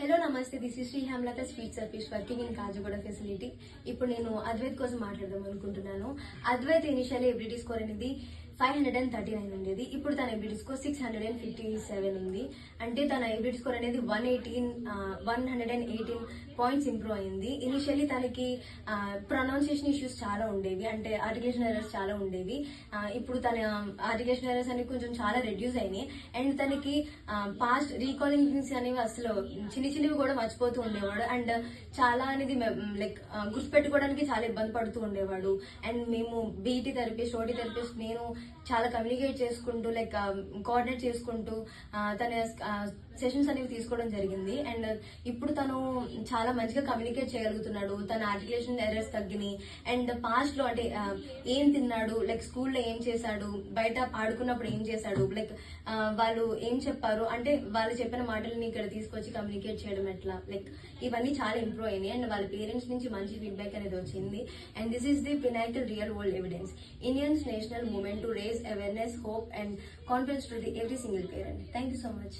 Hello నమస్తే, this is Shri Hemalatha sweet service working in Kajuguda facility. ఇప్పుడు నేను అద్వైత్ కోసం మాట్లాడదాం అనుకుంటున్నాను. అద్వైత్ ఇనిషియల్ ఎబిలిటీ స్కోర్ అనేది 539 ఉండేది. ఇప్పుడు తన ఎబిలిటీ స్కోర్ 657 ఉంది. అంటే తన ఎబిలిటీ స్కోర్ అనేది 118 పాయింట్స్ ఇంప్రూవ్ అయింది. ఇనిషియల్లీ తనకి ప్రొనౌన్సియేషన్ ఇష్యూస్ చాలా ఉండేవి, అంటే ఆర్టికులేషన్ ఎర్రర్స్ చాలా ఉండేవి. ఇప్పుడు తన ఆర్టికులేషన్ ఎర్రర్స్ అనేవి కొంచెం చాలా రెడ్యూస్ అయినాయి. అండ్ తనకి పాస్ట్ రీకాలింగ్ థింగ్స్ అనేవి అసలు చిన్నవి కూడా మర్చిపోతూ ఉండేవాడు. అండ్ చాలా అనేది లైక్ గుర్తుపెట్టుకోవడానికి చాలా ఇబ్బంది పడుతూ ఉండేవాడు. అండ్ మేము బీటీ థెరపిస్ట్, ఓటీ థెరపిస్ట్, నేను చాలా కమ్యూనికేట్ చేసుకుంటూ లైక్ కోఆర్డినేట్ చేసుకుంటూ తన సెషన్స్ అనేవి తీసుకోవడం జరిగింది. అండ్ ఇప్పుడు తను చాలా మంచిగా కమ్యూనికేట్ చేయగలుగుతున్నాడు. తన ఆర్టికులేషన్ ఎర్రర్స్ తగ్గినాయి. అండ్ పాస్ట్ లో అంటే ఏం తిన్నాడు, లైక్ స్కూల్లో ఏం చేశాడు, బయట ఆడుకున్నప్పుడు ఏం చేశాడు, లైక్ వాళ్ళు ఏం చెప్పారు అంటే వాళ్ళు చెప్పిన మాటలని ఇక్కడ తీసుకొచ్చి కమ్యూనికేట్ చేయడం ఎట్లా, లైక్ ఇవన్నీ చాలా ఇంప్రూవ్ అయినాయి. అండ్ వాళ్ళ పేరెంట్స్ నుంచి మంచి ఫీడ్బ్యాక్ అనేది వచ్చింది. And this is the pinnacle real world evidence, Indians national movement to raise awareness, hope and confidence to every single parent. Thank you so much.